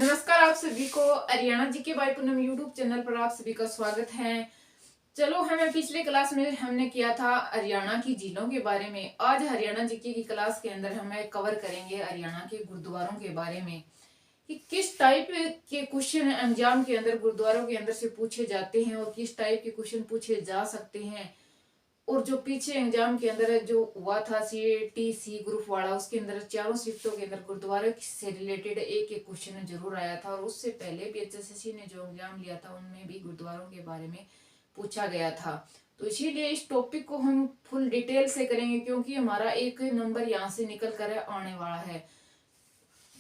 नमस्कार, आप सभी को हरियाणा जी के बाई पूनम यूट्यूब चैनल पर आप सभी का स्वागत है। चलो, हमें पिछले क्लास में हमने किया था हरियाणा की झीलों के बारे में। आज हरियाणा जीके की क्लास के अंदर हमें कवर करेंगे हरियाणा के गुरुद्वारों के बारे में कि किस टाइप के क्वेश्चन एग्जाम के अंदर गुरुद्वारों के अंदर से पूछे जाते हैं और किस टाइप के क्वेश्चन पूछे जा सकते हैं। और जो पीछे एग्जाम के अंदर जो हुआ था CATC ग्रुप वाला, उसके अंदर चारों शिफ्टों के अंदर गुरुद्वारे से रिलेटेड एक एक क्वेश्चन जरूर आया था। और उससे पहले भी HSSC ने जो एग्जाम लिया था उनमें भी गुरुद्वारों के बारे में पूछा गया था। तो इसीलिए इस टॉपिक को हम फुल डिटेल से करेंगे, क्योंकि हमारा एक नंबर यहाँ से निकल कर आने वाला है।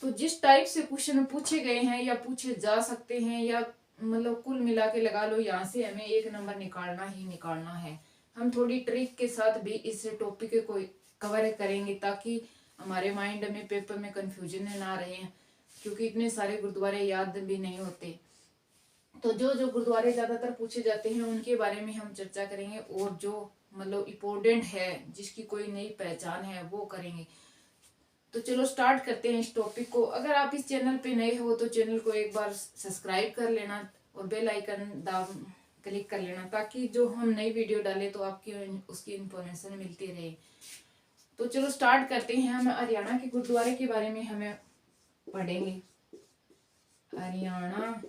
तो जिस टाइप से क्वेश्चन पूछे गए हैं या पूछे जा सकते हैं, या मतलब कुल मिला के लगा लो, यहाँ से हमें एक नंबर निकालना ही निकालना है। हम थोड़ी ट्रिक के साथ भी इस टॉपिक को कवर करेंगे ताकि हमारे माइंड में पेपर में कंफ्यूजन ना रहे, क्योंकि इतने सारे गुरुद्वारे याद भी नहीं होते। तो जो जो गुरुद्वारे ज्यादातर पूछे जाते हैं उनके बारे में हम चर्चा करेंगे, और जो मतलब इम्पोर्टेंट है, जिसकी कोई नई पहचान है, वो करेंगे। तो चलो स्टार्ट करते हैं इस टॉपिक को। अगर आप इस चैनल पे नए हो तो चैनल को एक बार सब्सक्राइब कर लेना और बेल आइकन दाब क्लिक कर लेना, ताकि जो हम नई वीडियो डालें तो आपकी उसकी इंफॉर्मेशन मिलती रहे। तो चलो स्टार्ट करते हैं। हम हरियाणा के गुरुद्वारे के बारे में हमें पढ़ेंगे। हरियाणा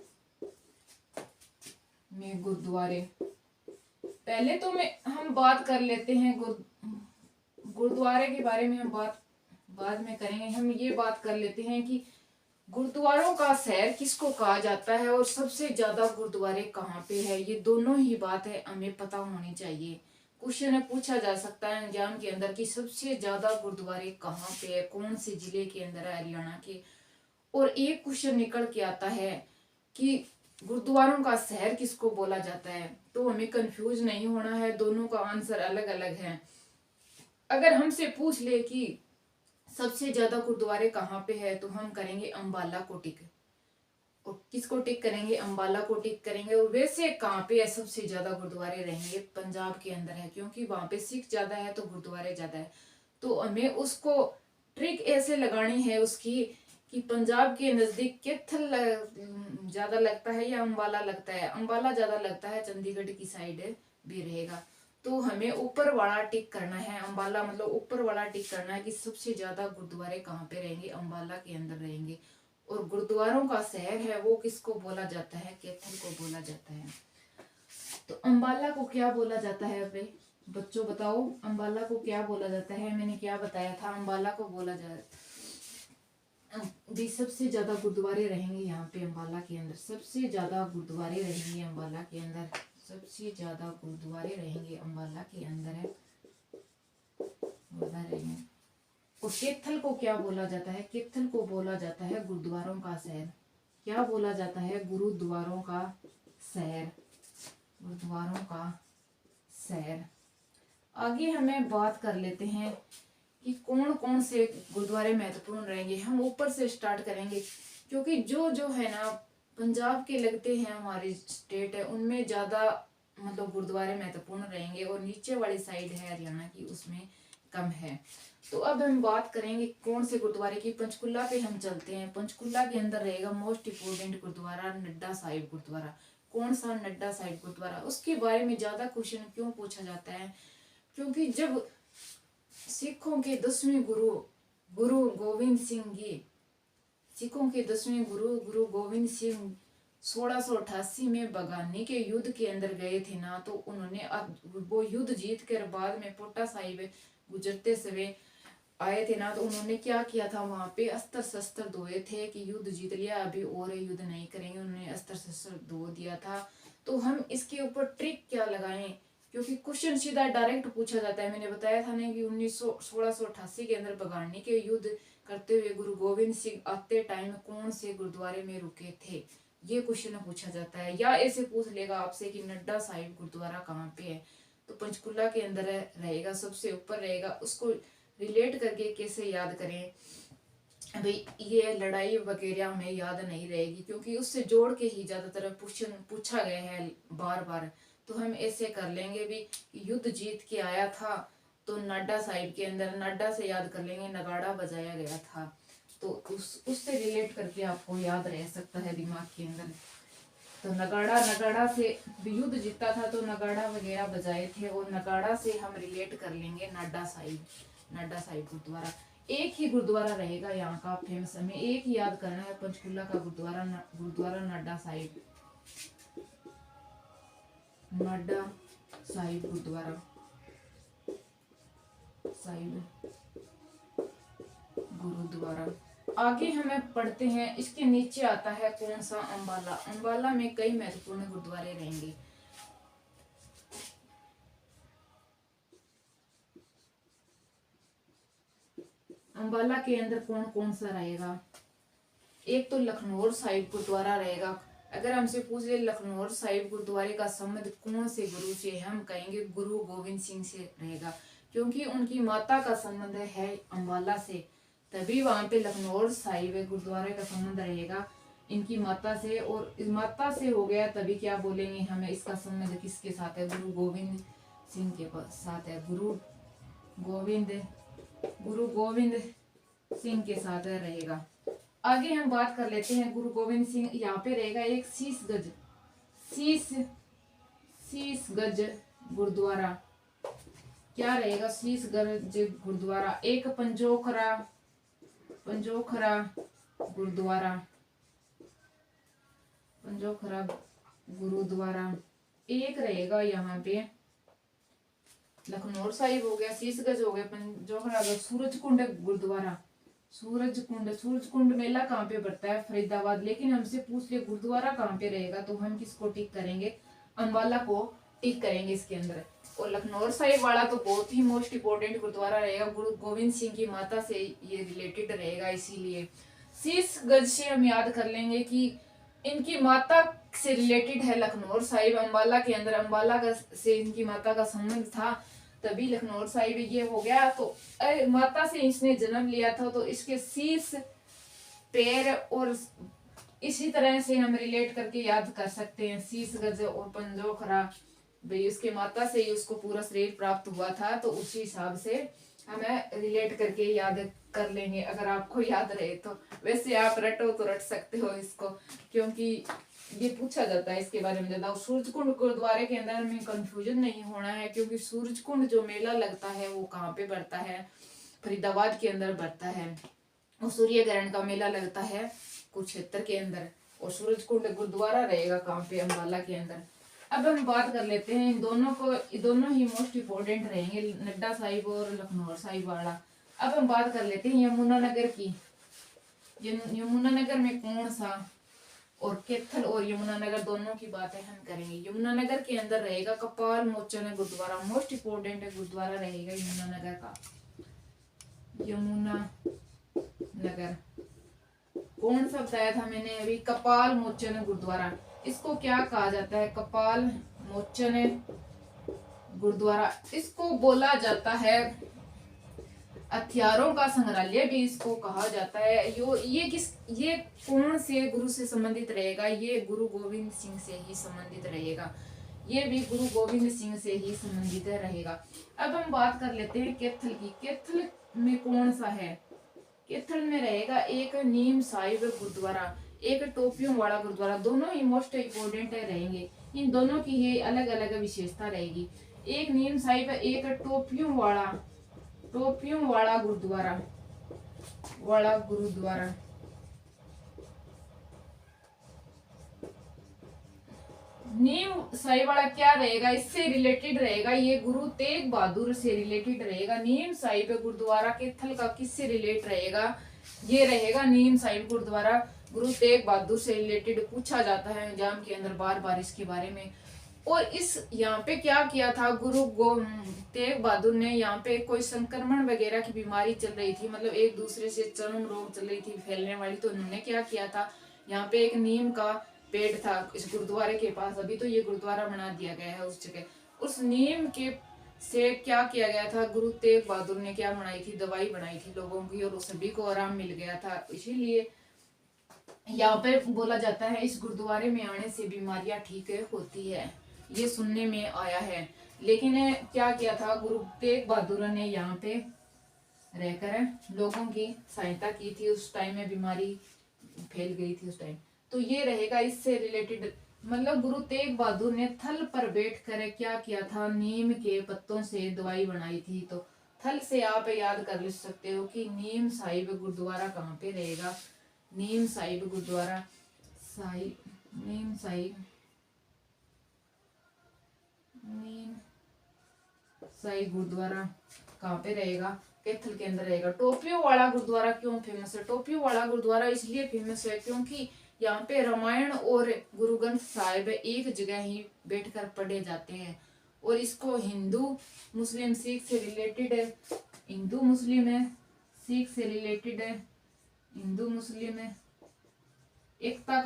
में गुरुद्वारे, पहले तो हम बात कर लेते हैं गुरुद्वारे के बारे में। हम बात बाद में करेंगे। हम ये बात कर लेते हैं कि गुरुद्वारों का शहर किसको कहा जाता है और सबसे ज्यादा गुरुद्वारे कहाँ पे है। ये दोनों ही बात है हमें पता होनी चाहिए। क्वेश्चन पूछा जा सकता है एग्जाम के अंदर कि सबसे ज्यादा गुरुद्वारे कहाँ पे है, कौन से जिले के अंदर है हरियाणा के। और एक क्वेश्चन निकल के आता है कि गुरुद्वारों का शहर किसको बोला जाता है। तो हमें कंफ्यूज नहीं होना है, दोनों का आंसर अलग अलग है। अगर हमसे पूछ ले कि सबसे ज्यादा गुरुद्वारे कहाँ पे है, तो हम करेंगे अंबाला को टिक। और किसको टिक करेंगे? अंबाला को टिक करेंगे। और वैसे कहाँ पे है सबसे ज्यादा गुरुद्वारे? रहेंगे पंजाब के अंदर है, क्योंकि वहां पे सिख ज्यादा है तो गुरुद्वारे ज्यादा है। तो हमें उसको ट्रिक ऐसे लगानी है उसकी कि पंजाब के नजदीक कैथल ज्यादा लगता है या अंबाला लगता है। अंबाला ज्यादा लगता है, चंडीगढ़ की साइड भी रहेगा। तो हमें ऊपर वाला टिक करना है, अंबाला मतलब ऊपर वाला टिक करना है कि सबसे ज्यादा गुरुद्वारे कहाँ पे रहेंगे, अंबाला के अंदर रहेंगे। और गुरुद्वारों का शहर है वो किसको बोला जाता है? कैथल को बोला जाता है। तो अंबाला को क्या बोला जाता है? अबे बच्चों बताओ, अंबाला को क्या बोला जाता है? मैंने क्या बताया था? अंबाला को बोला जाता भी सबसे ज्यादा गुरुद्वारे रहेंगे यहाँ पे अंबाला के अंदर। सबसे ज्यादा गुरुद्वारे रहेंगे अंबाला के अंदर। सबसे ज्यादा गुरुद्वारे रहेंगे अंबाला के अंदर है गुरुद्वारे रहेंगे। और कैथल को क्या बोला जाता है? कैथल को बोला जाता है गुरुद्वारों का शहर। क्या बोला जाता है? गुरुद्वारों का शहर। गुरुद्वारों का शहर। आगे हमें बात कर लेते हैं कि कौन कौन से गुरुद्वारे महत्वपूर्ण रहेंगे। हम ऊपर से स्टार्ट करेंगे, क्योंकि जो जो है ना पंजाब के लगते हैं हमारी स्टेट है, उनमें ज्यादा मतलब गुरुद्वारे महत्वपूर्ण रहेंगे। और नीचे वाली साइड है हरियाणा की, उसमें कम है। तो अब हम बात करेंगे कौन से गुरुद्वारे की। पंचकुला पे हम चलते हैं। पंचकुला के अंदर रहेगा मोस्ट इम्पोर्टेंट गुरुद्वारा नड्डा साहिब गुरुद्वारा। कौन सा? नड्डा साहिब गुरुद्वारा। उसके बारे में ज्यादा क्वेश्चन क्यों पूछा जाता है? क्योंकि जब सिखों के 10वें गुरु गुरु गोविंद सिंह जी, सिखों के 10वें गुरु गुरु गोविंद सिंह 1688 में बगानी के युद्ध के अंदर गए थे ना, तो उन्होंने वो युद्ध जीत कर बाद में पोटा साहिब गुजरते समय आए थे ना, तो उन्होंने क्या किया था? वहां पे अस्त्र शस्त्र धोए थे कि युद्ध जीत लिया, अभी और युद्ध नहीं करेंगे। उन्होंने अस्त्र शस्त्र धो दिया था। तो हम इसके ऊपर ट्रिक क्या लगाएं? क्योंकि क्वेश्चन सीधा डायरेक्ट पूछा जाता है। मैंने बताया था ना कि 1688 के अंदर बगानी के युद्ध करते हुए गुरु गोविंद सिंह आते टाइम कौन से गुरुद्वारे में रुके थे, ये क्वेश्चन पूछा जाता है। या ऐसे पूछ लेगा आपसे कि नड्डा साहिब गुरुद्वारा कहाँ पे है, तो पंचकुला के अंदर रहेगा, सबसे ऊपर रहेगा। उसको रिलेट करके कैसे याद करें भाई? ये लड़ाई वगैरह हमें याद नहीं रहेगी, क्योंकि उससे जोड़ के ही ज्यादातर क्वेश्चन पूछा गया है बार बार। तो हम ऐसे कर लेंगे भी, युद्ध जीत के आया था तो नाडा साहिब के अंदर, नाडा से याद कर लेंगे, नगाड़ा बजाया गया था। तो उससे रिलेट करके आपको याद रह सकता है दिमाग के अंदर। तो नगाड़ा से युद्ध जीता था तो नगाड़ा वगैरह बजाए थे, और नगाड़ा से हम रिलेट कर लेंगे नाडा साहिब गुरुद्वारा। एक ही गुरुद्वारा रहेगा यहाँ का फेमस, हमें एक ही याद करना है, पंचकुला का गुरुद्वारा नाडा साहिब गुरुद्वारा साहिब गुरुद्वारा। आगे हमें पढ़ते हैं, इसके नीचे आता है कौन सा, अंबाला। अंबाला में कई महत्वपूर्ण गुरुद्वारे रहेंगे। अंबाला के अंदर कौन कौन सा रहेगा? एक तो लखनौर साहिब गुरुद्वारा रहेगा। अगर हमसे पूछ ले लखनौर साहिब गुरुद्वारे का संबंध कौन से गुरु से, हम कहेंगे गुरु गोविंद सिंह से रहेगा, क्योंकि उनकी माता का संबंध है अंबाला से, तभी वहां पे लखनौर साहिब गुरुद्वारे का संबंध रहेगा इनकी माता से। और इस माता से हो गया तभी क्या बोलेंगे हमें, इसका संबंध किसके साथ है? गुरु गोविंद सिंह के साथ है। गुरु गोविंद सिंह के साथ रहेगा। आगे हम बात कर लेते हैं गुरु गोविंद सिंह। यहाँ पे रहेगा एक शीश गज गुरुद्वारा। क्या रहेगा? शीश गज गुरुद्वारा। एक पंजोखरा गुरुद्वारा एक रहेगा यहाँ पे। लखनौर साहिब हो गया, शीशगंज हो गया, पंजोखरा, सूरजकुंड गुरुद्वारा। सूरजकुंड मेला कहाँ पे पड़ता है? फरीदाबाद। लेकिन हमसे पूछ ले गुरुद्वारा कहाँ पे रहेगा, तो हम किसको टिक करेंगे? अंबाला को टिक करेंगे इसके अंदर। और लखनौर साहिब वाला तो बहुत ही मोस्ट इंपोर्टेंट गुरुद्वारा रहेगा, गुरु गोविंद सिंह की माता से ये रिलेटेड रहेगा, इसीलिए शीशगंज से हम याद कर लेंगे कि इनकी माता से रिलेटेड है लखनौर साहिब। अंबाला के अंदर अंबाला का से इनकी माता का संबंध था, तभी लखनौर साहिब ये हो गया। तो माता से इसने जन्म लिया था, तो इसके शीश, पैर और इसी तरह से हम रिलेट करके याद कर सकते हैं। शीशगंज और पंजोखरा, भाई उसके माता से ही उसको पूरा शरीर प्राप्त हुआ था, तो उसी हिसाब से हमें रिलेट करके याद कर लेंगे, अगर आपको याद रहे तो। वैसे आप रटो तो रट सकते हो इसको, क्योंकि ये पूछा जाता है इसके बारे में ज्यादा। सूरजकुंड गुरुद्वारे के अंदर में कंफ्यूजन नहीं होना है, क्योंकि सूरजकुंड जो मेला लगता है वो कहाँ पे बढ़ता है? फरीदाबाद के अंदर बढ़ता है। और सूर्य ग्रहण का मेला लगता है कुरुक्षेत्र के अंदर। और सूरजकुंड गुरुद्वारा रहेगा कहाँ पे? अंबाला के अंदर। अब हम बात कर लेते हैं इन दोनों ही मोस्ट इम्पोर्टेंट रहेंगे, नड्डा साहिब और लखनौर साहिब वाला। अब हम बात कर लेते हैं यमुनानगर की। यमुनानगर में कौन सा, और कैथल और यमुनानगर दोनों की बातें हम करेंगे। यमुनानगर के अंदर रहेगा कपाल मोचन गुरुद्वारा। मोस्ट इम्पोर्टेंट गुरुद्वारा रहेगा यमुनानगर का। यमुनानगर कौन सा बताया था मैंने अभी? कपाल मोचन गुरुद्वारा। इसको क्या कहा जाता है? कपाल मोचन गुरुद्वारा। इसको बोला जाता है हथियारों का संग्रहालय भी इसको कहा जाता है। ये कौन से गुरु से संबंधित रहेगा? ये गुरु गोविंद सिंह से ही संबंधित रहेगा। ये भी गुरु गोविंद सिंह से ही संबंधित रहेगा। अब हम बात कर लेते हैं कैथल की। कैथल में कौन सा है? कैथल में रहेगा एक नीम साहिब गुरुद्वारा, एक टोपियों वाला गुरुद्वारा। दोनों ही मोस्ट इम्पोर्टेंट रहेंगे, इन दोनों की ही अलग अलग विशेषता रहेगी। एक नीम साहिब, एक टोपियों वाला गुरुद्वारा नीम साहिब वाला क्या रहेगा? इससे रिलेटेड रहेगा, ये गुरु तेग बहादुर से रिलेटेड रहेगा। नीम साहिब गुरुद्वारा कैथल का किससे रिलेट रहेगा? ये रहेगा नीम साहिब गुरुद्वारा गुरु तेग बहादुर से रिलेटेड। पूछा जाता है एग्जाम के अंदर बार बार इसके बारे में। और इस यहाँ पे क्या किया था गुरु तेग बहादुर ने? यहाँ पे कोई संक्रमण वगैरह की बीमारी चल रही थी, मतलब एक दूसरे से चर्म रोग चल रही थी फैलने वाली, तो उन्होंने क्या किया था, यहाँ पे एक नीम का पेड़ था इस गुरुद्वारे के पास। अभी तो ये गुरुद्वारा बना दिया गया है उस जगह। उस नीम के से क्या किया गया था? गुरु तेग बहादुर ने क्या बनाई थी? दवाई बनाई थी लोगों की, और सभी को आराम मिल गया था। इसीलिए यहाँ पे बोला जाता है इस गुरुद्वारे में आने से बीमारियां ठीक होती है, ये सुनने में आया है। लेकिन क्या किया था गुरु तेग बहादुर ने? यहाँ पे रहकर लोगों की सहायता की थी। उस टाइम में बीमारी फैल गई थी उस टाइम। तो ये रहेगा इससे रिलेटेड। मतलब गुरु तेग बहादुर ने थल पर बैठकर क्या किया था, नीम के पत्तों से दवाई बनाई थी। तो थल से आप याद कर सकते हो कि नीम साहिब गुरुद्वारा कहाँ पे रहेगा। नीम साहिब गुरुद्वारा नीम साहिब गुरुद्वारा कहाँ पे रहेगा, कैथल के अंदर रहेगा। टोपियों वाला गुरुद्वारा क्यों फेमस है? टोपियों वाला गुरुद्वारा इसलिए फेमस है क्योंकि यहाँ पे रामायण और गुरु ग्रंथ साहिब एक जगह ही बैठकर पढ़े जाते हैं। और इसको हिंदू मुस्लिम सिख से रिलेटेड है, हिंदू मुस्लिम है, सिख से रिलेटेड है, हिंदू मुस्लिम है, एकता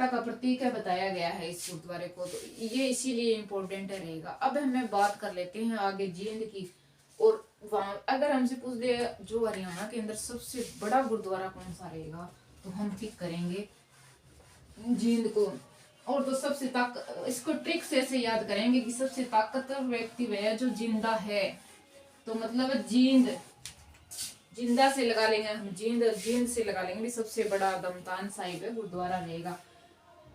का प्रतीक है बताया गया है इस गुरुद्वारे को। तो ये इसीलिए इम्पोर्टेंट रहेगा। अब हमें बात कर लेते हैं आगे जींद की। और वहां अगर हमसे पूछ दे जो हरियाणा के अंदर सबसे बड़ा गुरुद्वारा कौन सा रहेगा, तो हम टिक करेंगे जींद को। और तो सबसे इसको ट्रिक से ऐसे याद करेंगे कि सबसे ताकतवर व्यक्ति वह है जो जिंदा है। तो मतलब जिंदा से लगा लेंगे हम, जींद से लगा लेंगे। सबसे बड़ा दमतान साहिब है गुरुद्वारा रहेगा।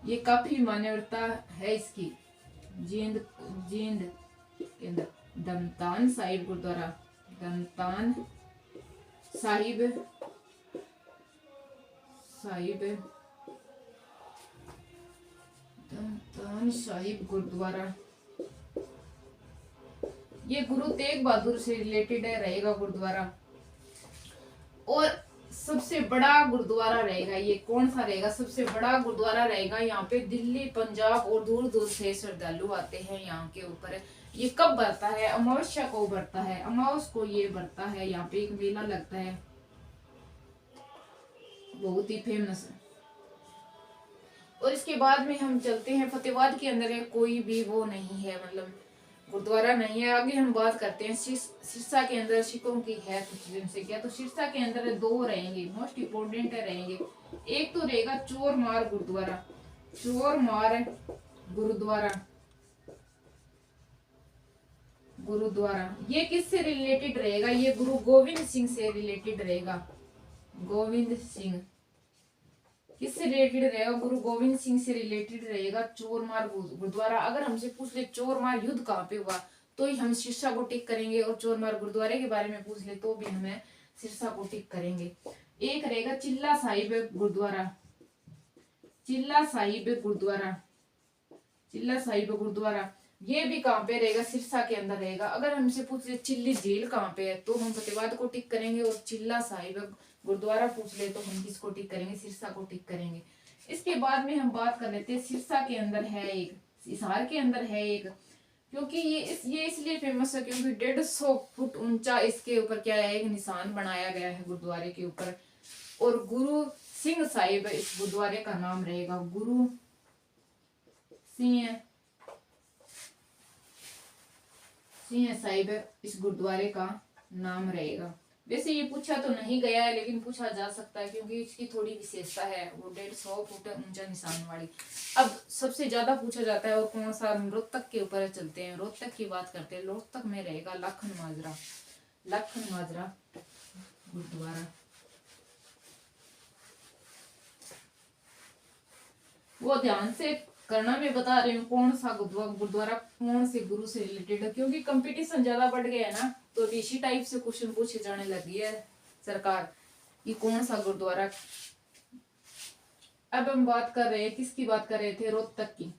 ये काफी मान्यता है इसकी। जींद के अंदर दमतान साहिब गुरुद्वारा, दमतान साहिब दमतान साहिब गुरुद्वारा ये गुरु तेग बहादुर से रिलेटेड है रहेगा गुरुद्वारा। और सबसे बड़ा गुरुद्वारा रहेगा ये कौन सा रहेगा? सबसे बड़ा गुरुद्वारा रहेगा यहाँ पे दिल्ली, पंजाब और दूर दूर से श्रद्धालु आते हैं यहाँ के ऊपर। ये कब बरता है? अमावस्या को बरता है, अमावस को ये बरता है। यहाँ पे एक मेला लगता है बहुत ही फेमस। और इसके बाद में हम चलते हैं फतेहाबाद के अंदर कोई भी वो नहीं है, मतलब गुरुद्वारा नहीं है। आगे हम बात करते हैं सिरसा के अंदर सिखों की है कुछ दिन से क्या। तो सिरसा के अंदर दो रहेंगे, मोस्ट इम्पोर्टेंट रहेंगे। एक तो रहेगा चोरमार गुरुद्वारा, चोरमार गुरुद्वारा ये किससे रिलेटेड रहेगा? ये गुरु गोविंद सिंह से रिलेटेड रहेगा। गोविंद सिंह किससे रिलेटेड रहेगा? गुरु गोविंद सिंह से रिलेटेड रहेगा चोरमार गुरुद्वारा। अगर हमसे पूछ ले चोरमार युद्ध कहाँ पे हुआ, तो ही हम सिरसा को टिक करेंगे। और चोरमार गुरुद्वारे के बारे में पूछ ले तो भी हमें सिरसा को टिक करेंगे। एक रहेगा चिल्ला साहिब गुरुद्वारा, चिल्ला साहिब गुरुद्वारा ये भी कहाँ पे रहेगा? सिरसा के अंदर रहेगा। अगर हमसे पूछ ले चिल्ली झील कहाँ पे है, तो हम फतेहाबाद को टिक करेंगे। और चिल्ला साहिब गुरुद्वारा पूछ ले तो हम किसको टिक करेंगे? सिरसा को टिक करेंगे। इसके बाद में हम बात कर लेते हैं सिरसा के अंदर है एक, हिसार के अंदर है एक। क्योंकि ये इसलिए फेमस है क्योंकि 150 फुट ऊंचा इसके ऊपर क्या है, एक निशान बनाया गया है गुरुद्वारे के ऊपर। और गुरु सिंह साहिब इस गुरुद्वारे का नाम रहेगा। गुरु सिंह साहिब इस गुरुद्वारे का नाम रहेगा। वैसे ये पूछा तो नहीं गया है लेकिन पूछा जा सकता है क्योंकि इसकी थोड़ी विशेषता है, वो 150 फुट ऊंचा निशान वाली। अब सबसे ज्यादा पूछा जाता है और कौन सा? रोहतक के ऊपर चलते हैं, रोहतक की बात करते हैं। रोहतक में रहेगा लखन माजरा गुरुद्वारा। वो ध्यान से करना, मैं बता रही हूँ कौन सा गुरुद्वारा कौन से गुरु से रिलेटेड है। क्योंकि कंपटीशन ज्यादा बढ़ गया है ना, तो इसी टाइप से क्वेश्चन पूछे जाने लगी है सरकार कि कौन सा गुरुद्वारा। अब हम बात कर रहे हैं, किसकी बात कर रहे थे? रोहतक की।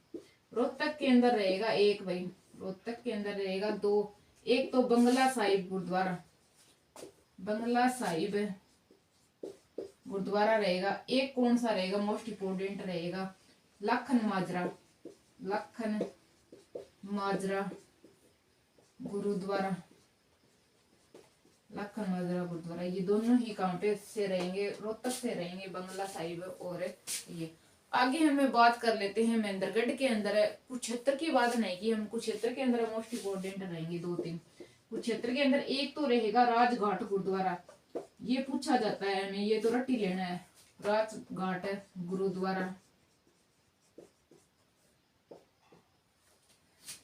रोहतक के अंदर रहेगा एक भाई, रोहतक के अंदर रहेगा दो। एक तो बंगला साहिब गुरुद्वारा, बंगला साहिब गुरुद्वारा रहेगा। एक कौन सा रहेगा? मोस्ट इम्पोर्टेंट रहेगा लखन माजरा गुरुद्वारा, लखन माजरा गुरुद्वारा। ये दोनों ही कहाँ पे से रहेंगे? रोहतक से रहेंगे, बंगला साहिब और ये। आगे हमें बात कर लेते हैं महेंद्रगढ़ के अंदर है। कुरुक्षेत्र की बात नहीं की हम, कुरुक्षेत्र के अंदर मोस्ट इम्पोर्टेंट रहेंगे दो तीन। कुरुक्षेत्र के अंदर एक तो रहेगा राजघाट गुरुद्वारा, ये पूछा जाता है हमें, ये तो रट्टी लेना है। राजघाट गुरुद्वारा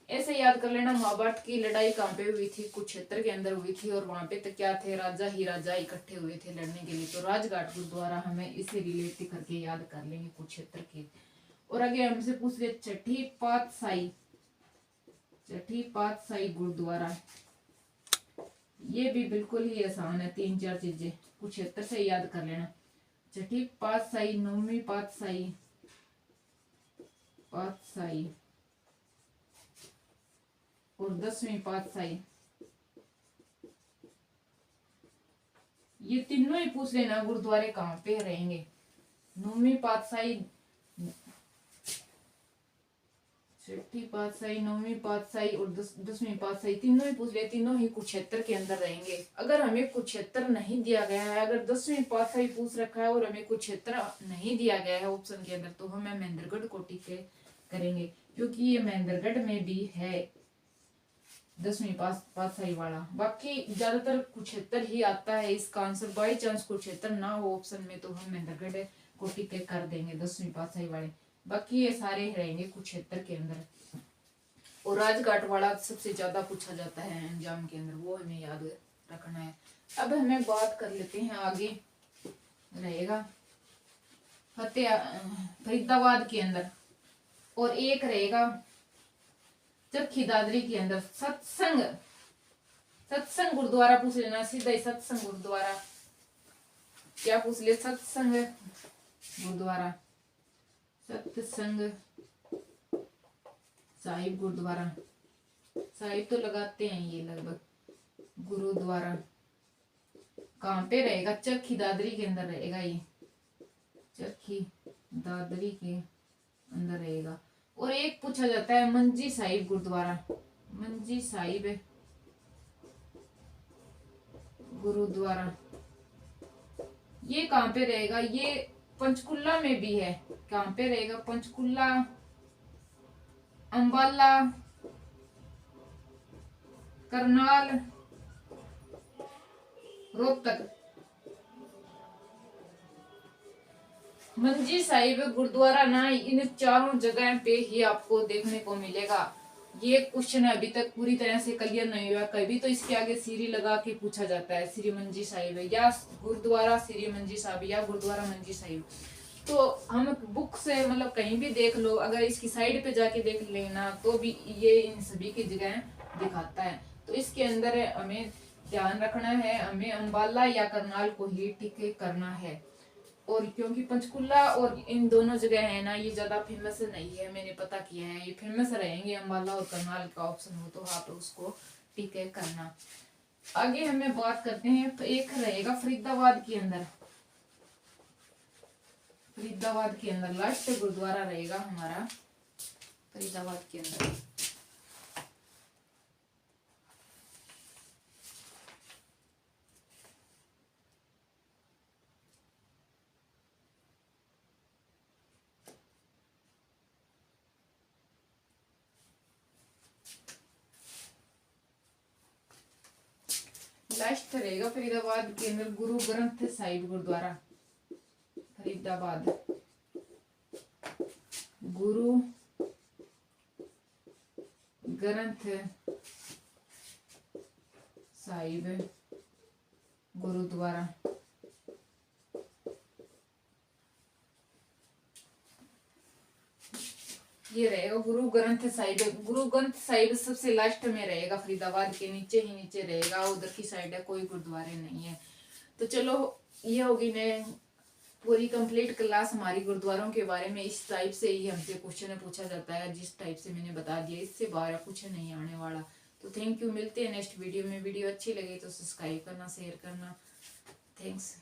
ऐसे याद कर लेना, महाभारत की लड़ाई कहाँ पे हुई थी? कुरुक्षेत्र के अंदर हुई थी। और वहां पे तो क्या थे, राजा ही राजा इकट्ठे हुए थे लड़ने के लिए। तो राजघाट गुरुद्वारा हमें इसे रिलेट करके याद कर लेंगे कुरुक्षेत्र के। और आगे हमसे पूछ ले छठी पातशाही गुरुद्वारा। ये भी बिल्कुल ही आसान है, 3-4 चीजें कुरुक्षेत्र से याद कर लेना। छठी पातशाही, नौवीं पातशाही और 10वीं पातशाही, ये तीनों ही पूछ लेना गुरुद्वारे कहाँ पे रहेंगे। नौवीं पातशाही, छठी पातशाही, नौवीं पातशाही और 10वीं पातशाही, तीनों ही पूछ ले, तीनों ही कुरुक्षेत्र के अंदर रहेंगे। अगर हमें कुरुक्षेत्र नहीं दिया गया है, अगर 10वीं पातशाही पूछ रखा है और हमें कुरुक्षेत्र नहीं दिया गया है ऑप्शन के अंदर, तो हमें महेंद्रगढ़ को टिक करेंगे, क्योंकि ये महेंद्रगढ़ में भी है 10वीं पातशाही वाला। बाकी ज्यादातर कुरुक्षेत्र ही आता है इसका आंसर। बाई चांस कुरुक्षेत्र ना हो ऑप्शन में, तो हम महेंद्रगढ़ को टिक कर देंगे 10वीं पातशाही वाले। बाकी ये सारे रहेंगे कुरुक्षेत्र के अंदर। और राजघाट वाला सबसे ज्यादा पूछा जाता है एग्जाम के अंदर, वो हमें याद रखना है। अब हमें बात कर लेते हैं, आगे रहेगा फरीदाबाद के अंदर, और एक रहेगा चरखी दादरी के अंदर। सत्संग गुरुद्वारा पूछ लेना, सीधा ही सत्संग गुरुद्वारा। क्या पूछ ले? सत्संग गुरुद्वारा, सत्संग साहिब गुरुद्वारा। साहिब तो लगाते हैं ये लगभग। गुरुद्वारा कहाँ पे रहेगा? चरखी दादरी के अंदर रहेगा ये, चरखी दादरी के अंदर रहेगा। और एक पूछा जाता है मंजी साहिब गुरुद्वारा, मंजी साहिब गुरुद्वारा, ये कहाँ पे रहेगा? ये पंचकुला में भी है। कहाँ पे रहेगा? पंचकुला, अंबाला, करनाल, रोहतक। मंजी साहिब गुरुद्वारा ना इन चारों जगह पे ही आपको देखने को मिलेगा। ये क्वेश्चन अभी तक पूरी तरह से क्लियर नहीं हुआ। कभी तो इसके आगे सीरी लगा के पूछा जाता है, श्री मंजी साहिब या गुरुद्वारा श्री मंजी साहिब या गुरुद्वारा मंजी साहिब। तो हम बुक से मतलब कहीं भी देख लो, अगर इसकी साइड पे जाके देख लेना तो भी ये इन सभी की जगह दिखाता है। तो इसके अंदर हमें ध्यान रखना है, हमें अंबाला या करनाल को ही टिक करना है। और क्योंकि पंचकुला और इन दोनों जगह है ना, ये ज्यादा फेमस नहीं है, मैंने पता किया है, ये फेमस रहेंगे। अंबाला और करनाल का ऑप्शन हो तो आप उसको टिक करना। आगे हमें बात करते हैं, तो एक रहेगा फरीदाबाद के अंदर। फरीदाबाद के अंदर लास्ट गुरुद्वारा रहेगा हमारा फरीदाबाद के अंदर। लास्ट रहेगा फरीदाबाद के अंदर गुरु ग्रंथ साहिब गुरुद्वारा। फरीदाबाद गुरु ग्रंथ साहिब गुरुद्वारा। ये रहेगा गुरु ग्रंथ साहिब। गुरु ग्रंथ साहिब सबसे लास्ट में रहेगा, फरीदाबाद के नीचे ही नीचे रहेगा, उधर की साइड है, कोई गुरुद्वारे नहीं है। तो चलो ये होगी ने पूरी कंप्लीट क्लास हमारी गुरुद्वारों के बारे में। इस टाइप से ही हमसे क्वेश्चन पूछा जाता है, जिस टाइप से मैंने बता दिया, इससे बाहर कुछ नहीं आने वाला। तो थैंक यू, मिलते हैं नेक्स्ट वीडियो में। वीडियो अच्छी लगी तो सब्सक्राइब करना, शेयर करना। थैंक्स।